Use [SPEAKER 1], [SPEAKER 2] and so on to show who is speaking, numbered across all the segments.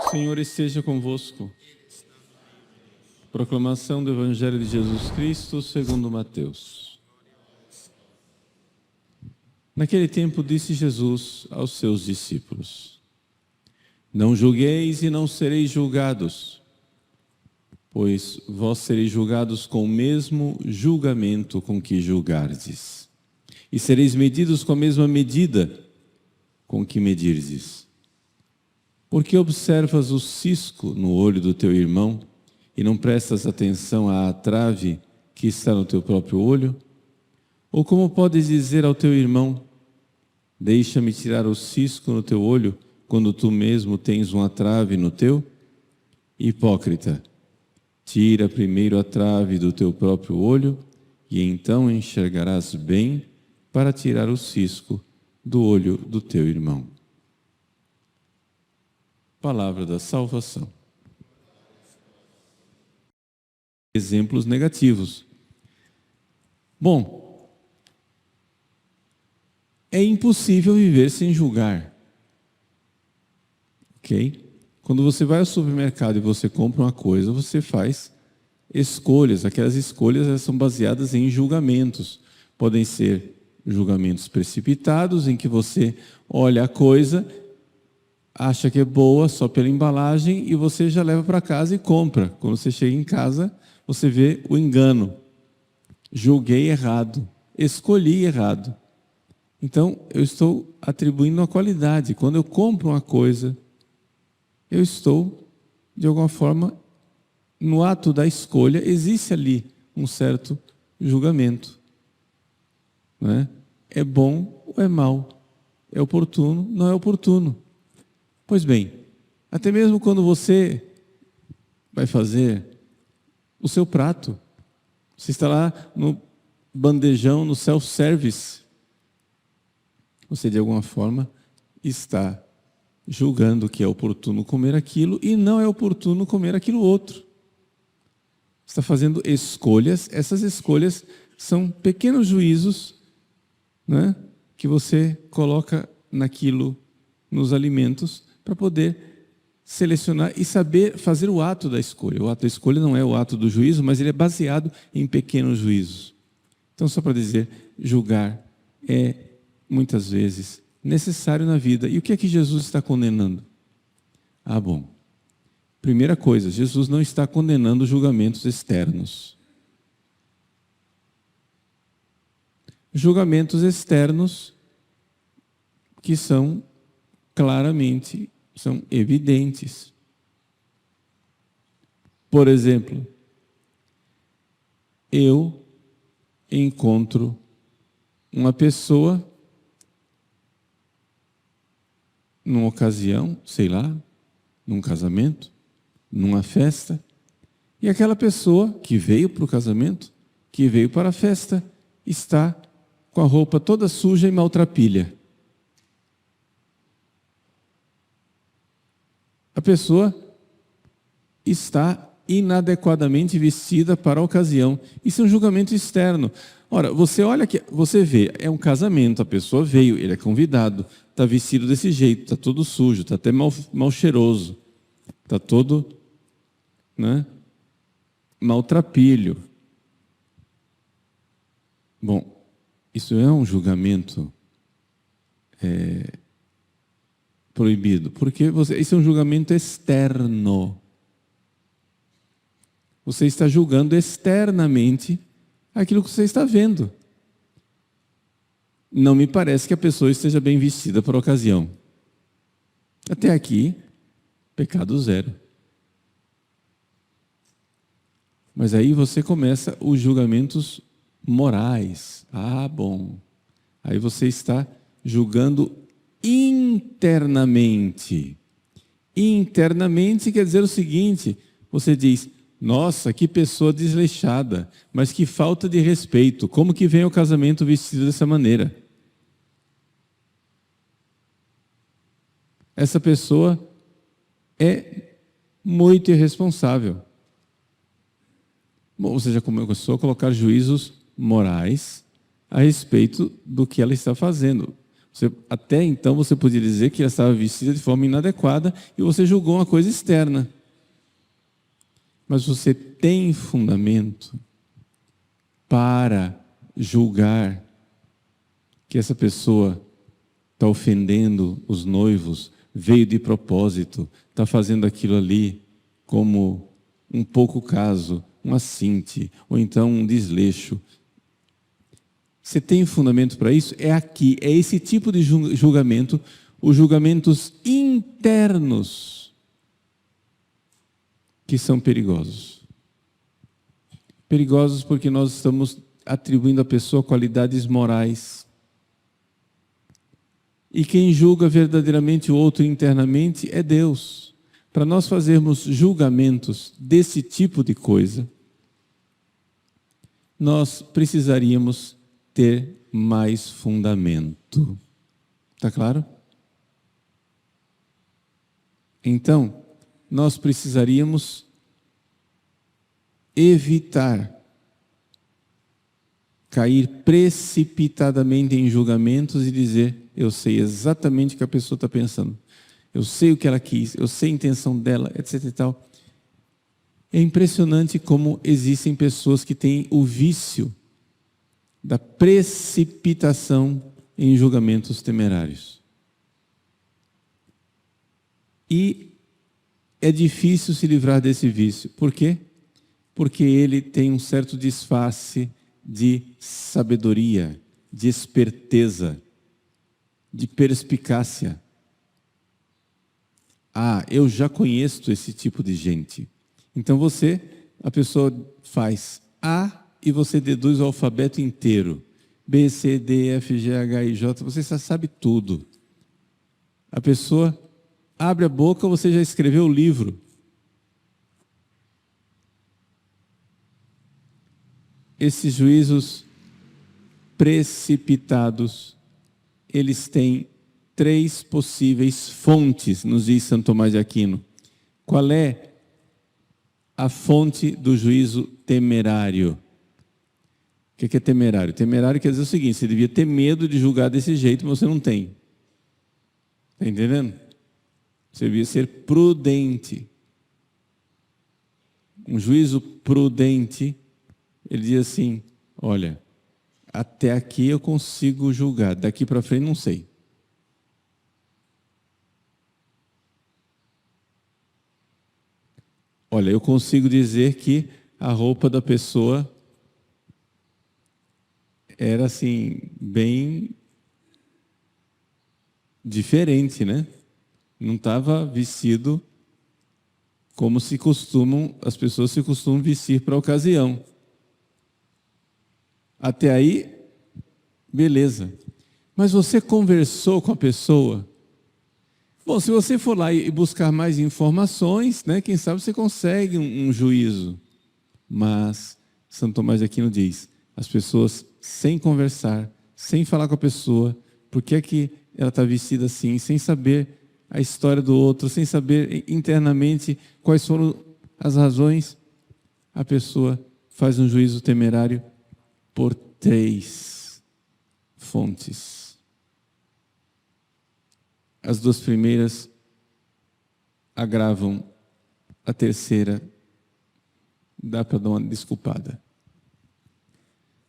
[SPEAKER 1] O Senhor esteja convosco. Proclamação do Evangelho de Jesus Cristo segundo Mateus. Naquele tempo disse Jesus aos seus discípulos: Não julgueis e não sereis julgados, pois vós sereis julgados com o mesmo julgamento com que julgardes, e sereis medidos com a mesma medida com que medirdes. Porque observas o cisco no olho do teu irmão e não prestas atenção à trave que está no teu próprio olho? Ou como podes dizer ao teu irmão: Deixa-me tirar o cisco no teu olho, quando tu mesmo tens uma trave no teu? Hipócrita, tira primeiro a trave do teu próprio olho, e então enxergarás bem para tirar o cisco do olho do teu irmão. Palavra da salvação. Exemplos negativos. Bom, é impossível viver sem julgar. Ok? Quando você vai ao supermercado e você compra uma coisa, você faz escolhas. Aquelas escolhas elas são baseadas em julgamentos. Podem ser julgamentos precipitados, em que você olha a coisa, acha que é boa só pela embalagem e você já leva para casa e compra. Quando você chega em casa, você vê o engano. Julguei errado, escolhi errado. Então, eu estou atribuindo uma qualidade. Quando eu compro uma coisa, eu estou, de alguma forma, no ato da escolha, existe ali um certo julgamento. Não é? É bom ou é mal? É oportuno, não é oportuno? Pois bem, até mesmo quando você vai fazer o seu prato, você está lá no bandejão, no self-service, você de alguma forma está julgando que é oportuno comer aquilo e não é oportuno comer aquilo outro. Está fazendo escolhas, essas escolhas são pequenos juízos, né, que você coloca naquilo, nos alimentos, para poder selecionar e saber fazer o ato da escolha. O ato da escolha não é o ato do juízo, mas ele é baseado em pequenos juízos. Então, só para dizer, julgar é, muitas vezes, necessário na vida. E o que é que Jesus está condenando? Ah, bom. Primeira coisa, Jesus não está condenando julgamentos externos. Julgamentos externos que são claramente, são evidentes. Por exemplo, eu encontro uma pessoa numa ocasião, sei lá, num casamento, numa festa, e aquela pessoa que veio para o casamento, que veio para a festa, está com a roupa toda suja e maltrapilha. A pessoa está inadequadamente vestida para a ocasião. Isso é um julgamento externo. Ora, você olha que você vê, é um casamento, a pessoa veio, ele é convidado, está vestido desse jeito, está todo sujo, está até mal cheiroso, está todo, né, maltrapilho. Bom, isso é um julgamento proibido, porque isso é um julgamento externo. Você está julgando externamente aquilo que você está vendo. Não me parece que a pessoa esteja bem vestida para a ocasião. Até aqui, pecado zero. Mas aí você começa os julgamentos morais. Ah, bom. Aí você está julgando internamente. Internamente quer dizer o seguinte, você diz: nossa, que pessoa desleixada, mas que falta de respeito. Como que vem ao casamento vestido dessa maneira? essa pessoa é muito irresponsável. Bom, você já começou a colocar juízos morais a respeito do que ela está fazendo. Até então você podia dizer que ela estava vestida de forma inadequada e você julgou uma coisa externa. Mas você tem fundamento para julgar que essa pessoa está ofendendo os noivos, veio de propósito, está fazendo aquilo ali como um pouco caso, um assinte, ou então um desleixo. Você tem fundamento para isso? É aqui, é esse tipo de julgamento, os julgamentos internos, que são perigosos. Perigosos porque nós estamos atribuindo à pessoa qualidades morais. E quem julga verdadeiramente o outro internamente é Deus. Para nós fazermos julgamentos desse tipo de coisa, nós precisaríamos ter mais fundamento. Está claro? Então, nós precisaríamos evitar cair precipitadamente em julgamentos e dizer: eu sei exatamente o que a pessoa está pensando, eu sei o que ela quis, eu sei a intenção dela, etc. e tal. É impressionante como existem pessoas que têm o vício da precipitação em julgamentos temerários. E é difícil se livrar desse vício. Por quê? Porque ele tem um certo disfarce de sabedoria, de esperteza, de perspicácia. Ah, eu já conheço esse tipo de gente. Então a pessoa faz A e você deduz o alfabeto inteiro. B, C, D, F, G, H, I, J, você já sabe tudo. A pessoa abre a boca, você já escreveu o livro. Esses juízos precipitados, eles têm 3 possíveis fontes, nos diz Santo Tomás de Aquino. Qual é a fonte do juízo temerário? O que é temerário? Temerário quer dizer o seguinte: você devia ter medo de julgar desse jeito, mas você não tem. Está entendendo? Você devia ser prudente. Um juízo prudente, ele diz assim: olha, até aqui eu consigo julgar, daqui para frente não sei. Olha, eu consigo dizer que a roupa da pessoa era assim, bem diferente, né? Não estava vestido como as pessoas se costumam vestir para a ocasião. Até aí, beleza. Mas você conversou com a pessoa? Bom, se você for lá e buscar mais informações, né, quem sabe você consegue um juízo. Mas Santo Tomás de Aquino diz: as pessoas sem conversar, sem falar com a pessoa, por que é que ela está vestida assim, sem saber a história do outro, sem saber internamente quais foram as razões, a pessoa faz um juízo temerário por 3 fontes. As 2 primeiras agravam, a terceira dá para dar uma desculpada.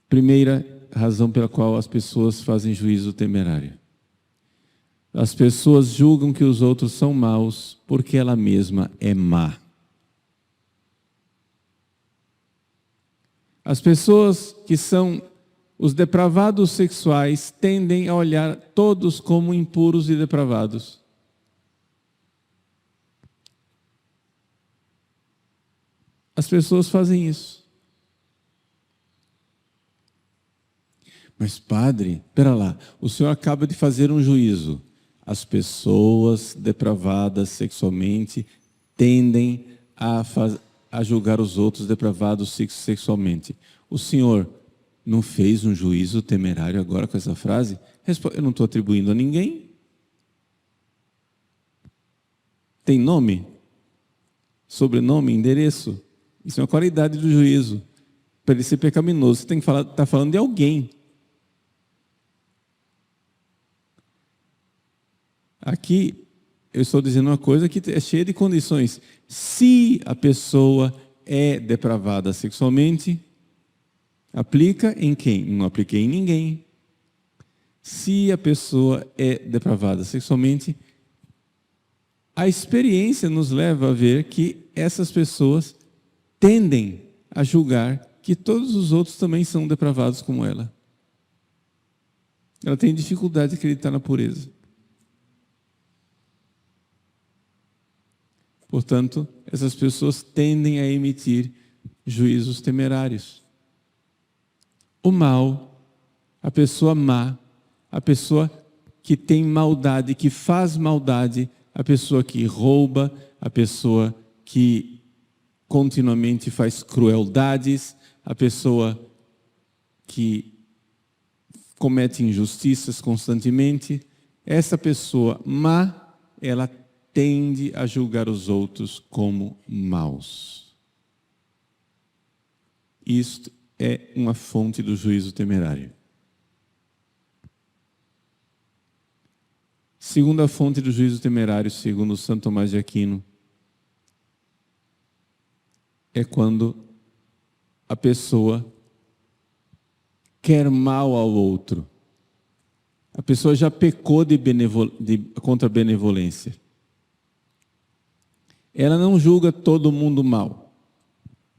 [SPEAKER 1] Primeira razão pela qual as pessoas fazem juízo temerário: as pessoas julgam que os outros são maus porque ela mesma é má. As pessoas que são os depravados sexuais tendem a olhar todos como impuros e depravados. As pessoas fazem isso. Mas padre, espera lá, o senhor acaba de fazer um juízo. As pessoas depravadas sexualmente tendem a julgar os outros depravados sexualmente. O senhor não fez um juízo temerário agora com essa frase? Eu não estou atribuindo a ninguém. tem nome, sobrenome, endereço. Isso é uma qualidade do juízo. Para ele ser pecaminoso, você tem que estar falando de alguém. Aqui, eu estou dizendo uma coisa que é cheia de condições. Se a pessoa é depravada sexualmente, aplica em quem? Não apliquei em ninguém. Se a pessoa é depravada sexualmente, a experiência nos leva a ver que essas pessoas tendem a julgar que todos os outros também são depravados como ela. Ela tem dificuldade de acreditar na pureza. Portanto, essas pessoas tendem a emitir juízos temerários. O mal, a pessoa má, a pessoa que tem maldade, que faz maldade, a pessoa que rouba, a pessoa que continuamente faz crueldades, a pessoa que comete injustiças constantemente, essa pessoa má, ela tende a julgar os outros como maus. Isto é uma fonte do juízo temerário. Segunda fonte do juízo temerário, segundo Santo Tomás de Aquino, é quando a pessoa quer mal ao outro. A pessoa já pecou contra a benevolência. Ela não julga todo mundo mal,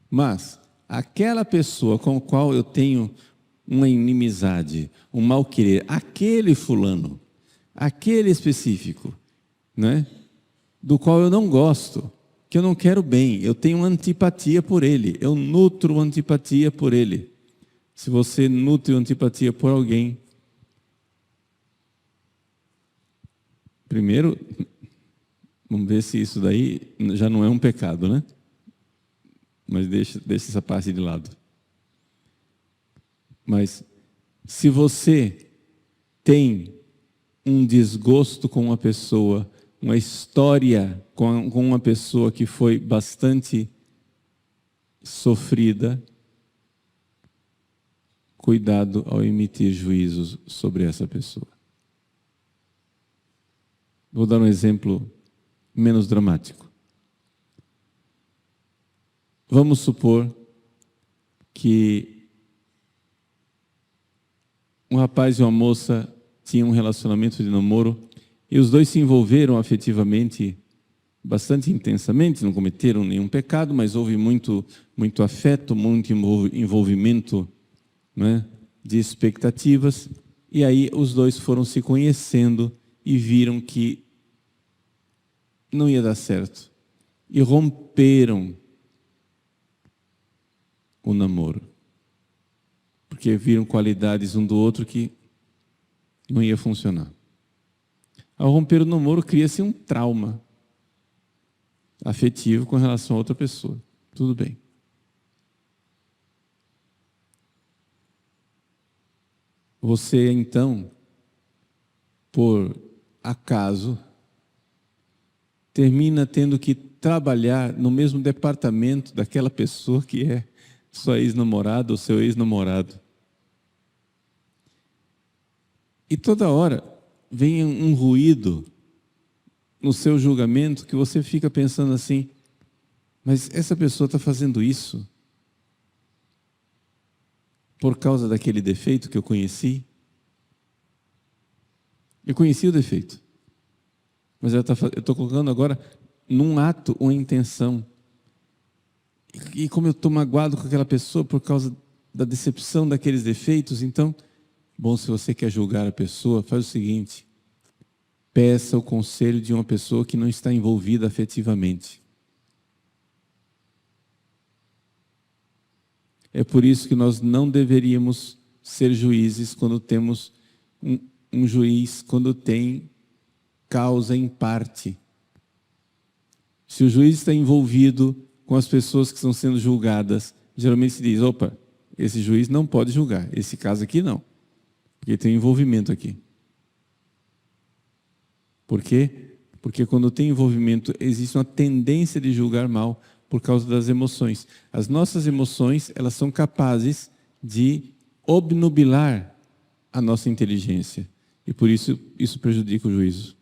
[SPEAKER 1] mas aquela pessoa com a qual eu tenho uma inimizade, um mal querer, aquele fulano, aquele específico, né, do qual eu não gosto, que eu não quero bem, eu tenho antipatia por ele, eu nutro antipatia por ele. Se você nutre antipatia por alguém, primeiro, vamos ver se isso daí já não é um pecado, né? Mas deixa essa parte de lado. Mas se você tem um desgosto com uma pessoa, uma história com uma pessoa que foi bastante sofrida, cuidado ao emitir juízos sobre essa pessoa. Vou dar um exemplo menos dramático. Vamos supor que um rapaz e uma moça tinham um relacionamento de namoro e os dois se envolveram afetivamente bastante intensamente, não cometeram nenhum pecado, mas houve muito afeto, muito envolvimento, né, de expectativas, e aí os dois foram se conhecendo e viram que não ia dar certo e romperam o namoro, porque viram qualidades um do outro que não ia funcionar. Ao romper o namoro, cria-se um trauma afetivo com relação a outra pessoa. Tudo bem. Você, então, por acaso, termina tendo que trabalhar no mesmo departamento daquela pessoa que é sua ex-namorada ou seu ex-namorado. E toda hora vem um ruído no seu julgamento que você fica pensando assim, mas essa pessoa está fazendo isso por causa daquele defeito que eu conheci? Eu conheci o defeito, mas eu estou colocando agora num ato uma intenção. E como eu estou magoado com aquela pessoa por causa da decepção daqueles defeitos, então, bom, se você quer julgar a pessoa, faz o seguinte: peça o conselho de uma pessoa que não está envolvida afetivamente. É por isso que nós não deveríamos ser juízes quando temos um juiz, quando tem causa em parte. Se o juiz está envolvido com as pessoas que estão sendo julgadas, geralmente se diz, opa, esse juiz não pode julgar, esse caso aqui não, porque tem um envolvimento aqui. Por quê? Porque quando tem envolvimento, existe uma tendência de julgar mal por causa das emoções. As nossas emoções, elas são capazes de obnubilar a nossa inteligência. E por isso, isso prejudica o juízo.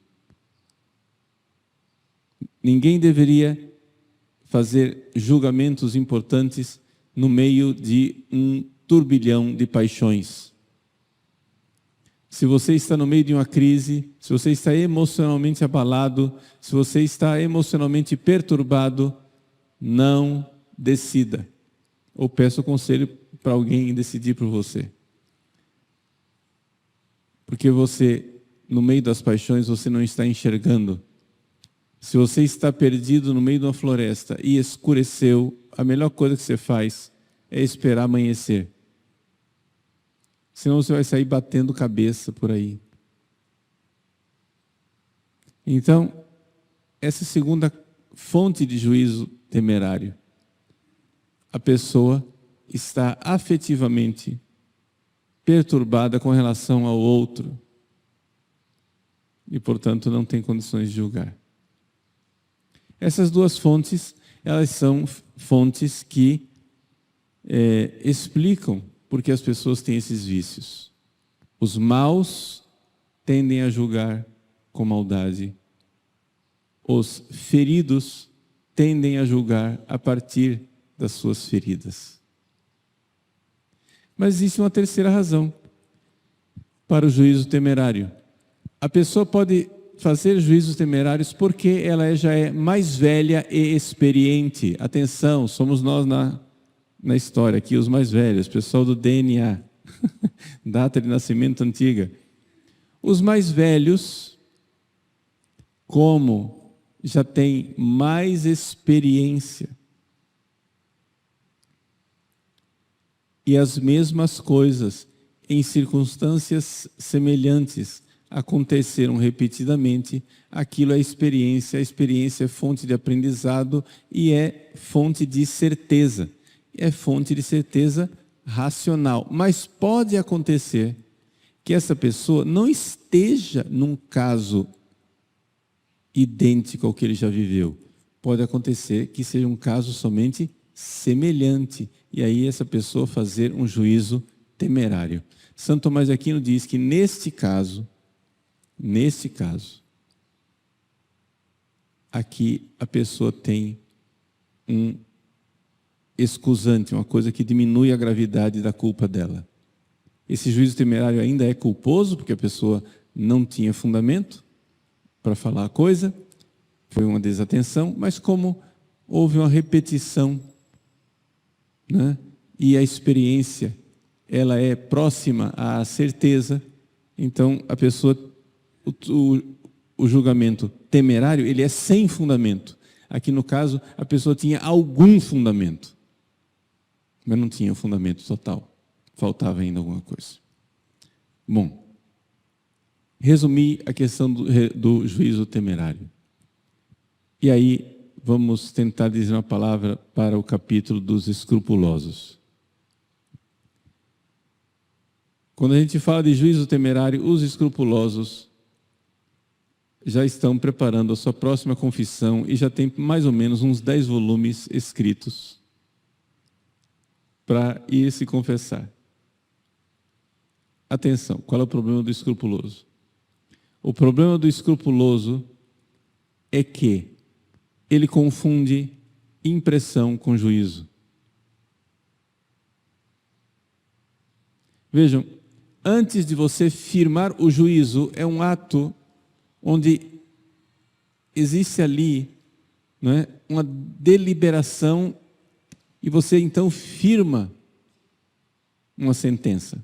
[SPEAKER 1] Ninguém deveria fazer julgamentos importantes no meio de um turbilhão de paixões. Se você está no meio de uma crise, se você está emocionalmente abalado, se você está emocionalmente perturbado, não decida. Ou peça o conselho para alguém decidir por você. Porque você, no meio das paixões, você não está enxergando. Se você está perdido no meio de uma floresta e escureceu, a melhor coisa que você faz é esperar amanhecer. Senão você vai sair batendo cabeça por aí. Então, essa segunda fonte de juízo temerário. A pessoa está afetivamente perturbada com relação ao outro e, portanto, não tem condições de julgar. Essas duas fontes, elas são fontes que explicam por que as pessoas têm esses vícios. Os maus tendem a julgar com maldade. Os feridos tendem a julgar a partir das suas feridas. Mas existe uma terceira razão para o juízo temerário. A pessoa pode fazer juízos temerários porque ela já é mais velha e experiente. Atenção, somos nós na história aqui, os mais velhos, pessoal do DNA, data de nascimento antiga. Os mais velhos, como já têm mais experiência e as mesmas coisas em circunstâncias semelhantes aconteceram repetidamente, aquilo é experiência, a experiência é fonte de aprendizado e é fonte de certeza. É fonte de certeza racional. Mas pode acontecer que essa pessoa não esteja num caso idêntico ao que ele já viveu. Pode acontecer que seja um caso somente semelhante. E aí essa pessoa fazer um juízo temerário. Santo Tomás de Aquino diz que neste caso, aqui a pessoa tem um excusante, uma coisa que diminui a gravidade da culpa dela. Esse juízo temerário ainda é culposo, porque a pessoa não tinha fundamento para falar a coisa, foi uma desatenção, mas como houve uma repetição, né, e a experiência, ela é próxima à certeza, então a pessoa, o julgamento temerário, ele é sem fundamento. Aqui no caso, a pessoa tinha algum fundamento, mas não tinha o fundamento total. Faltava ainda alguma coisa. Bom, resumi a questão do juízo temerário. E aí, vamos tentar dizer uma palavra para o capítulo dos escrupulosos. Quando a gente fala de juízo temerário, os escrupulosos já estão preparando a sua próxima confissão e já tem mais ou menos uns 10 volumes escritos para ir se confessar. Atenção, qual é o problema do escrupuloso? O problema do escrupuloso é que ele confunde impressão com juízo. Vejam, antes de você firmar o juízo, é um ato onde existe ali, não é, uma deliberação e você então firma uma sentença.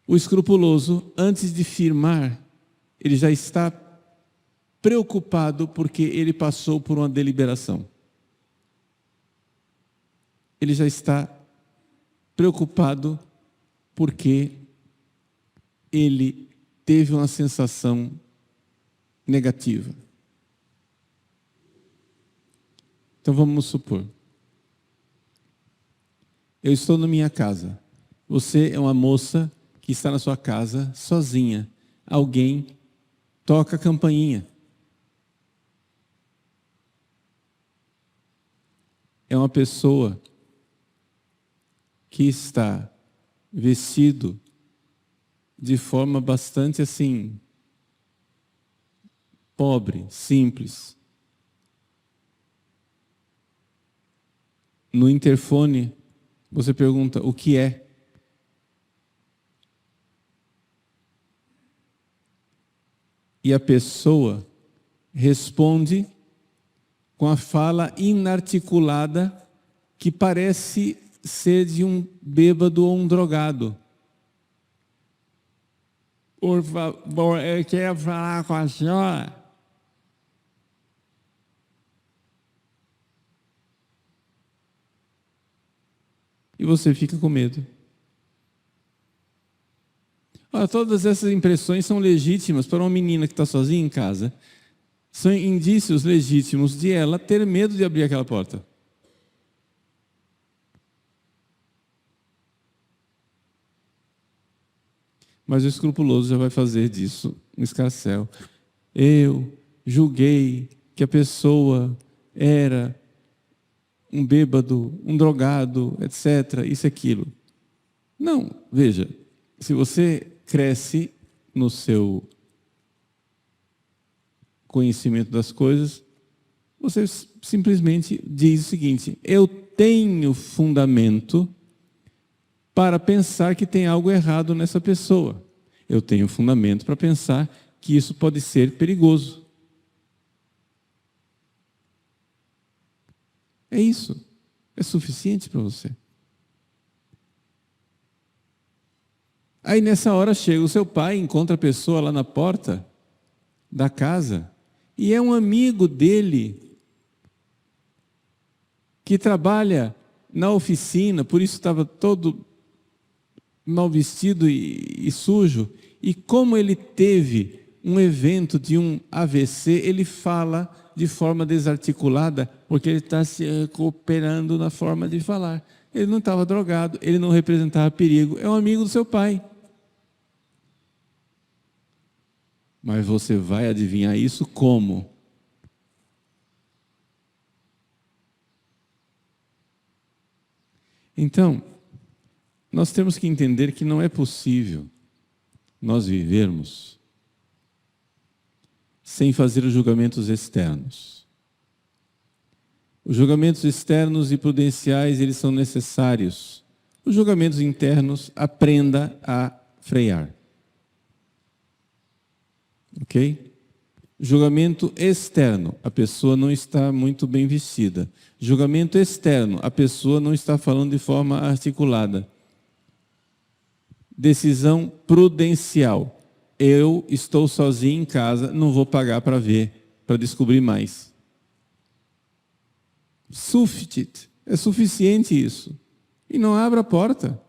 [SPEAKER 1] O escrupuloso, antes de firmar, ele já está preocupado porque ele passou por uma deliberação. Ele já está preocupado porque ele teve uma sensação negativa. Então vamos supor, eu estou na minha casa, você é uma moça que está na sua casa sozinha. Alguém toca a campainha. É uma pessoa que está vestido de forma bastante assim, pobre, simples. No interfone, você pergunta o que é. E a pessoa responde com a fala inarticulada que parece ser de um bêbado ou um drogado. Por favor, eu quero falar com a senhora. E você fica com medo. Olha, todas essas impressões são legítimas para uma menina que está sozinha em casa. São indícios legítimos de ela ter medo de abrir aquela porta. Mas o escrupuloso já vai fazer disso um escarcéu. Eu julguei que a pessoa era um bêbado, um drogado, etc., isso e aquilo. Não, veja, se você cresce no seu conhecimento das coisas, você simplesmente diz o seguinte: eu tenho fundamento para pensar que tem algo errado nessa pessoa. Eu tenho fundamento para pensar que isso pode ser perigoso. É isso. É suficiente para você. Aí nessa hora chega o seu pai, encontra a pessoa lá na porta da casa e é um amigo dele que trabalha na oficina, por isso estava todo mal vestido e sujo. E como ele teve um evento de um AVC, ele fala de forma desarticulada, porque ele está se recuperando na forma de falar. Ele não estava drogado, ele não representava perigo, é um amigo do seu pai. Mas você vai adivinhar isso como? Então, nós temos que entender que não é possível nós vivermos sem fazer os julgamentos externos. Os julgamentos externos e prudenciais, eles são necessários. Os julgamentos internos, aprenda a frear. Ok? Julgamento externo, a pessoa não está muito bem vestida. Julgamento externo, a pessoa não está falando de forma articulada. Decisão prudencial. Eu estou sozinho em casa, não vou pagar para ver, para descobrir mais. Sufficit, é suficiente isso. E não abra a porta.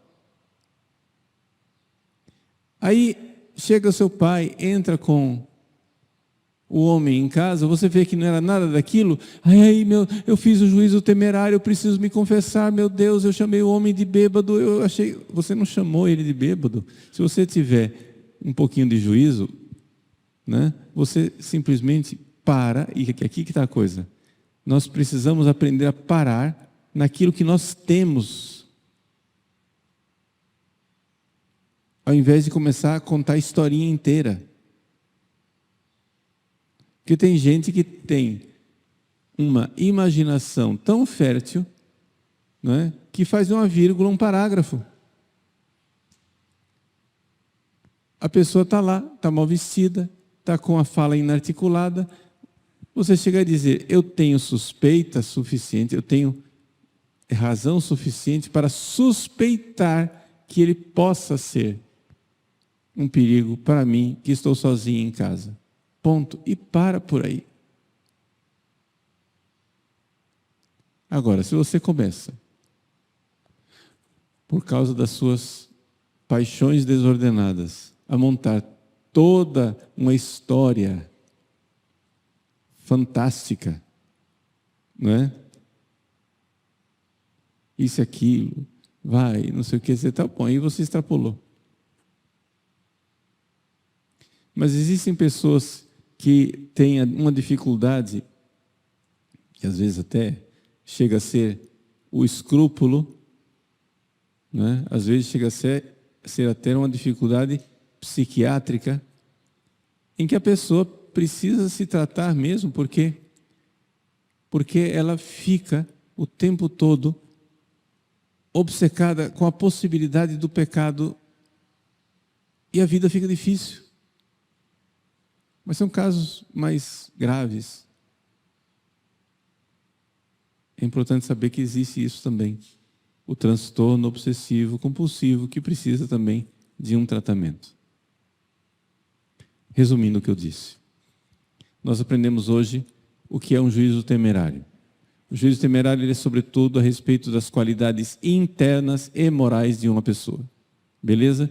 [SPEAKER 1] Aí chega seu pai, entra com o homem em casa, você vê que não era nada daquilo. Eu fiz o juízo temerário, eu preciso me confessar, meu Deus, eu chamei o homem de bêbado. Eu achei, você não chamou ele de bêbado. Se você tiver um pouquinho de juízo, né, você simplesmente para, e aqui que está a coisa. Nós precisamos aprender a parar naquilo que nós temos, ao invés de começar a contar a historinha inteira. Porque tem gente que tem uma imaginação tão fértil, não é, que faz uma vírgula, um parágrafo. A pessoa está lá, está mal vestida, está com a fala inarticulada. Você chega a dizer, eu tenho suspeita suficiente, eu tenho razão suficiente para suspeitar que ele possa ser um perigo para mim, que estou sozinho em casa. Ponto. E para por aí. Agora, se você começa, por causa das suas paixões desordenadas, a montar toda uma história fantástica, não é? Isso e aquilo, vai, não sei o que, você está bom, aí você extrapolou. Mas existem pessoas que têm uma dificuldade, que às vezes até chega a ser o escrúpulo, né? Às vezes chega a ser até uma dificuldade psiquiátrica, em que a pessoa precisa se tratar mesmo, porque ela fica o tempo todo obcecada com a possibilidade do pecado e a vida fica difícil. Mas são casos mais graves. É importante saber que existe isso também. O transtorno obsessivo compulsivo, que precisa também de um tratamento. Resumindo o que eu disse, nós aprendemos hoje o que é um juízo temerário. O juízo temerário ele é sobretudo a respeito das qualidades internas e morais de uma pessoa. Beleza?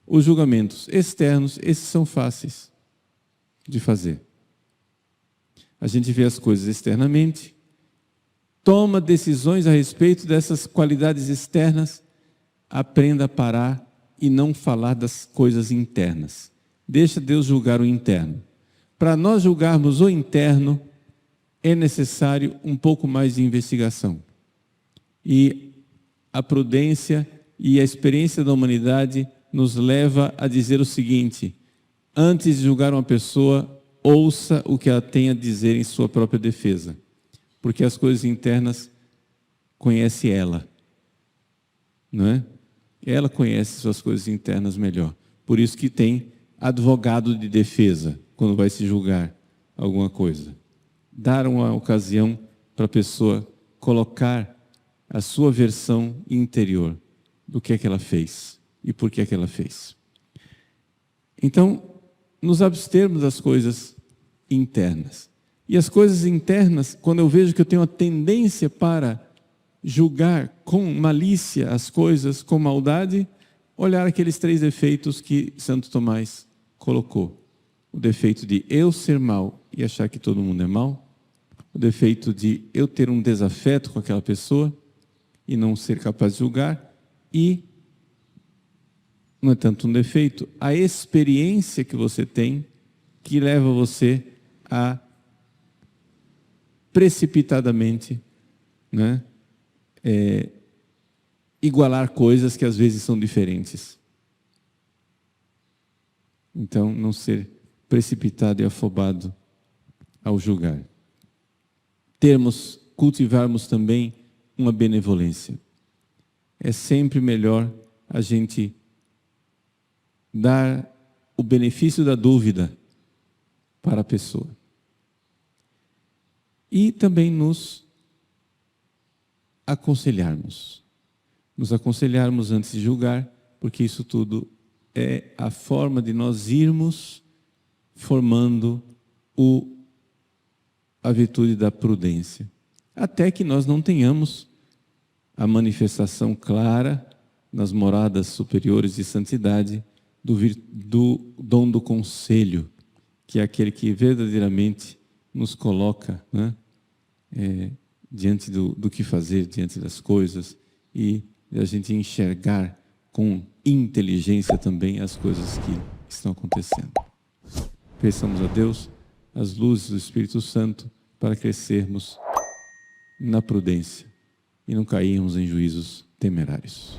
[SPEAKER 1] Os julgamentos externos, esses são fáceis de fazer. A gente vê as coisas externamente, toma decisões a respeito dessas qualidades externas, aprenda a parar e não falar das coisas internas. Deixa Deus julgar o interno. Para nós julgarmos o interno, é necessário um pouco mais de investigação. E a prudência e a experiência da humanidade nos leva a dizer o seguinte: antes de julgar uma pessoa, ouça o que ela tem a dizer em sua própria defesa. Porque as coisas internas conhece ela, não é? Ela conhece suas coisas internas melhor. Por isso que tem advogado de defesa quando vai se julgar alguma coisa. Dar uma ocasião para a pessoa colocar a sua versão interior do que é que ela fez e por que é que ela fez. Então, nos abstermos das coisas internas. E as coisas internas, quando eu vejo que eu tenho a tendência para julgar com malícia as coisas, com maldade, olhar aqueles 3 defeitos que Santo Tomás colocou. O defeito de eu ser mau e achar que todo mundo é mau. O defeito de eu ter um desafeto com aquela pessoa e não ser capaz de julgar. E, não é tanto um defeito, a experiência que você tem que leva você a precipitadamente, né, igualar coisas que às vezes são diferentes. Então, não ser precipitado e afobado ao julgar. Cultivarmos também uma benevolência. É sempre melhor a gente dar o benefício da dúvida para a pessoa. E também nos aconselharmos. Nos aconselharmos antes de julgar, porque isso tudo é a forma de nós irmos formando a virtude da prudência. Até que nós não tenhamos a manifestação clara nas moradas superiores de santidade do dom do conselho, que é aquele que verdadeiramente nos coloca, né, diante do que fazer, diante das coisas, e a gente enxergar com inteligência também as coisas que estão acontecendo. Peçamos a Deus as luzes do Espírito Santo para crescermos na prudência e não cairmos em juízos temerários.